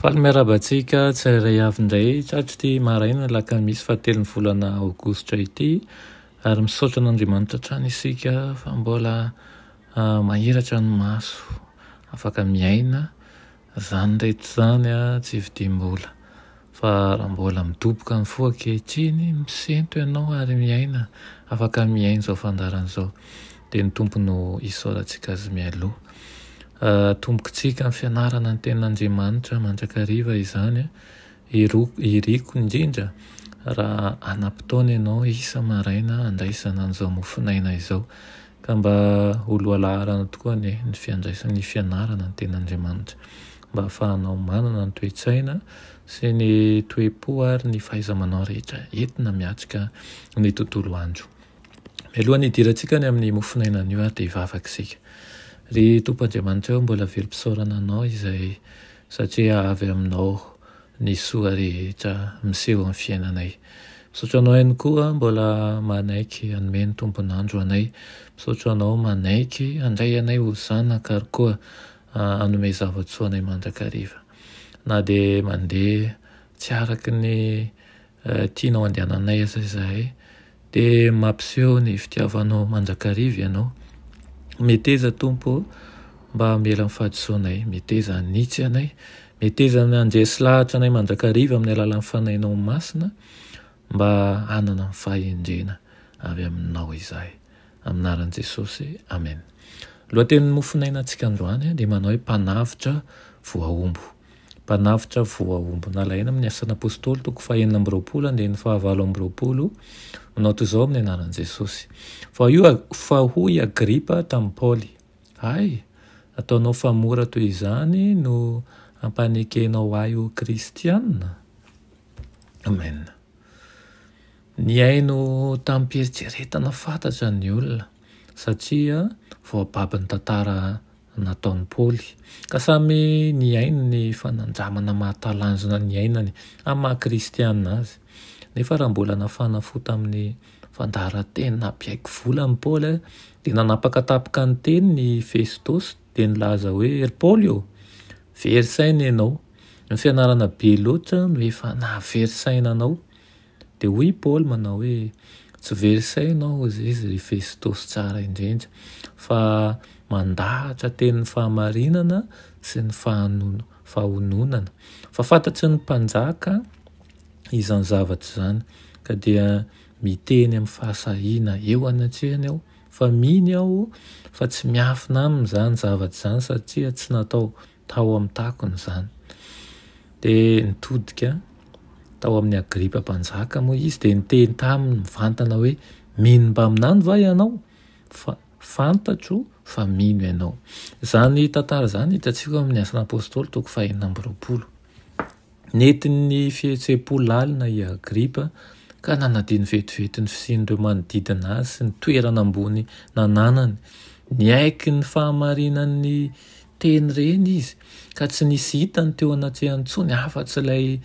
Faly miarabantsika tsirairay avy indray tratry ty maraina laka misy fahatelon'ny volana aogositra ity ary misaotra an'Andriamanitra trany isika fa mbola mahiratra ny maso afaka miaina zany rehetra zany tsy vidim-bola fa raha mbola midoboka ny fo ankehitriny misento ianao ary miaina afaka miaina zao fandaran'izao dia ny tompo no isaorantsika azy mialoha. Tombokontsika ny fianarana ny ten'Andriamanitra mandrakariva izany iriko indrindra raha anam-potoana ianao isa maraina andraisana an'izao mofinaina izao ka mba oloalarana tokoa ny fiandraisana ny fianarana ny ten'Andriamanitra mba ahafahanao manana ny toe-tsaina sy ny toe-po ary ny fahaiza-manao rehetra entina miatrika ny tontolo andro. Mialohan'ny hidirantsika ny amin'ny mofinaina an'io dia hivavaka isika. Ry Tompo-Andriamanitra eo mbola velom-pisaorana anao izay satria avy aminao ny soa rehetra miseho amin'ny fiainanay. Misaotra anao ihany koa mbola manaiky hanome ny tompon'andro anay. Misaotra anao manaiky handray anay ho zanaka ary koa hanome zava-tsoa anay mandrakariva. Na dia mandeha tsy araky ny tianao andehananay aza izahay dia mampiseho ny fitiavanao mandrakariva ianao. Meteza Tompo mba mela mifadisoanay, meteza hanitsy anay, meteza handresy lahatra anay mandrakariva amin'ny alalan'ny fanahinao masina mba hanana ny fahendrena avy aminao izahay. Amin'ny anaran'i Jesosy, amen. Lohatenin'ny mofinainantsika androany dia manao hoe mpanavitra voaombo. Mpanavitra voaombo nalaina amin'ny asan'ny apôstôly toko 4:20 manao toy izao amin'ny anaran'i Jesosy. Fa hoy Agripa tamin'i Paoly, ay, ataonao fa mora toy izany no ampanekenao ahy ho kristianina. Amen. Ny aino tamin'ny pieritreretana fantatra ny olona satria voababin'ny tantara nataon'i Paoly ka samy ny aino ny fanandramana mahatalanjona ny ainany amin'ny maha-kristianina azy. Nefa raha mbola nafana fo tamin'ny fandaharan-teny nampiaiky vola ny Paoly dia nanapakatapaka ny teny ny Fesitosy dia nilaza hoe ry Paoly io, verisaina ianao, ny fianarana be loatra no efa nahaverisaina anao. Dia hoy Paoly manao hoe tsy verisainao izy ry Fesitosy tsara indrindra fa mandahatra tenin'ny fahamarinana sy ny fahononana. Fa fantatry ny mpanjaka izany zavatra izany ka dia miteny amin'ny fahasahiana eo anatrehany aho fa miny aho fa tsy miafina amin'izany zavatra izany satria tsy natao tao amin'ny takony izany. Dia nitodika tao amin'ny Agripa mpanjaka moa izy dia niteny taminy mivantana hoe mino mba aminany va ianao? Fa fantatro fa mino ianao. Izany tantara izany hitantsika amin'ny asan'ny apôstôly toko 4:20. Nentin'ny fihetsem-po lalina i Agripa ka nanadiny vetivety ny fisian'ireo manodidina azy sy ny toerana ambony nananany. Niaiky ny fahamarinan'ny teny reny izy ka tsy nisy hitany teo anatrehany intsony afa-tsy ilay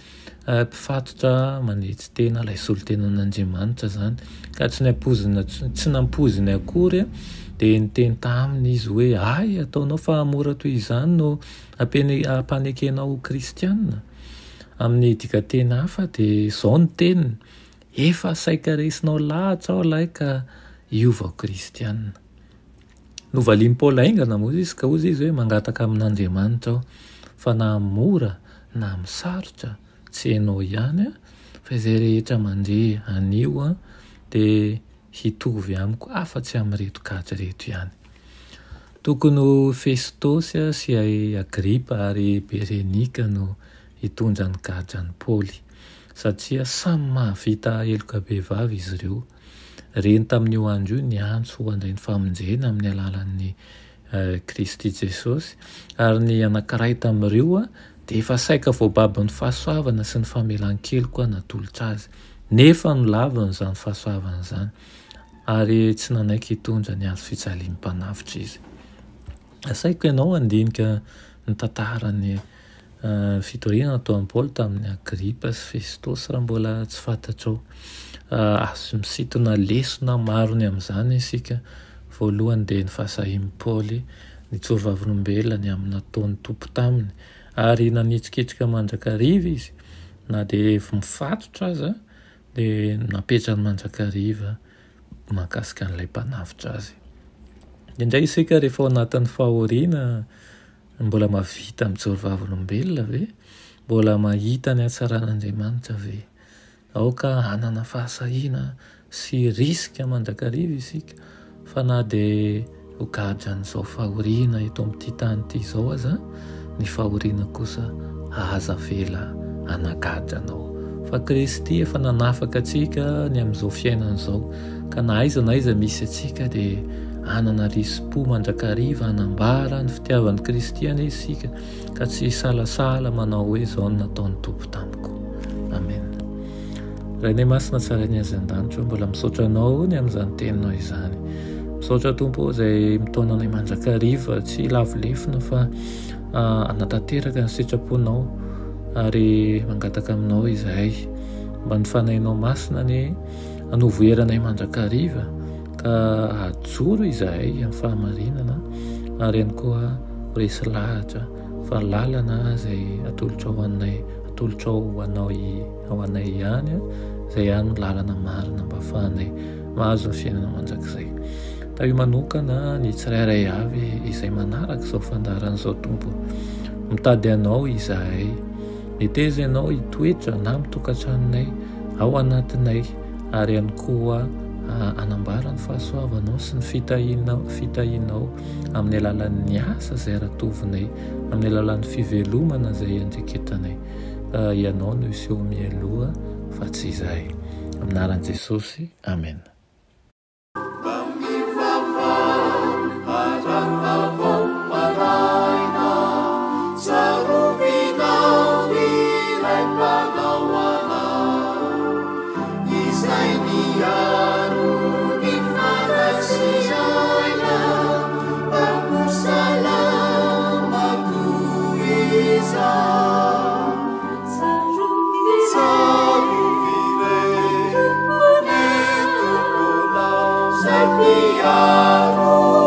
mpifatotra manetsy tena, ilay solon-tenan'Andriamanitra zany ka tsy nampoziny akory dia niteny taminy izy hoe ay, ataonao fa mora toy izany no ampanekenao ho kristianina. Amin'ny dikateny hafa dia izao ny teniny, efa saika resinao lahatra aho lahy ka hiova kristianina. Novalian'i Paoly aingana moa izy ka hozy izy hoe mangataka amin'Andriamanitra aho fa na mora na misarotra tsy hainao ihany fa izay rehetra mandre anio dia hitovy amiko afa-tsy amin'ny reto gadra reto ihany. Tokony ho Fesitosy sy Agripa ary Berenika no hitondra ny gadran'i Paoly satria samy mahavita heloka be vavy izy ireo. Reny tamin'io andro io ny antso ho andray ny famonjena amin'ny alalan'ny Kristy Jesosy ary ny anankiray tamin'ireo dia efa saika voababin'ny fahasoavana sy ny famelan-kely koa natolotra azy. Nefa no laviny izany fahasoavana izany ary tsy nanaiky hitondra ny azo fijaliam-panavitra izy. Asaiko ianao handinika ny tantarany fitoriana nataon'i Paoly tamin'ny Agripa sy Fesitosy raha mbola tsy fantatrao. Azo misintona lesona marony amin'izany isika. Voalohany dia ny fahasahian'i Paoly nitsory vavolombelona amin'ny nataon'ny tompo taminy, ary nanitsikitsika mandrakariva izy, na dia mifatotra aza dia napetrany mandrakariva mahakasika an'ilay mpanavitra azy. Indray isika rehefa ao anatin'ny fahoriana mbola mahavita mijoro vavolombelona ve? Mbola mahita ny hatsaran'Andriamanitra ve? Aoka hanana fahasahiana sy risika mandrakariva isika, fa na dia ho gadran'izao fahoriana eto amin'ity tany ity izao aza, ny fahoriana kosa aza vela hanagadranao. Fa Kristy efa nanafaka atsika ny amin'izao fiainana izao, ka na aiza misy atsika dia hanana rispo mandrakariva hanambara ny fitiavan'i Kristy any isika, ka tsy salasala manao hoe izao no nataon'ny tompo tamiko. Amen. Raha ny masina tsara ny azy an-danitra, mbola misaotra anao ny amin'izany teninao izany. Misaotra Tompo izay mitaonanay mandrakariva tsy lavolefina fa anatanteraka ny sitraponao, ary mangataka aminao izahay mba ny fanahinao masina ny hanovoeranay mandrakariva, ka hajoro izahay amin'ny fahamarinana, ary ihany koa resy lahatra fa lalana izay atolotra ho anay ihany, izay ihany lalana marina mba ahafahanay mahazo ny fiainana mandrakizay. Taio manokana ny tsirairay avy izay manaraka izao fandaharan'izao Tompo. Mitady anao izahay, miteza ianao hitoetra na mitokantranonay ao anatinay, ary ihany koa anambara ny fahasoavanao sy ny fitahinao amin'ny alalan'ny asa izay ratovinay, amin'ny alalan'ny fivelomana izay andreketanay. Ianao no iseho mialoha fa tsy izahay. Amin'ny anaran'i Jesosy. Amen. Sabiaro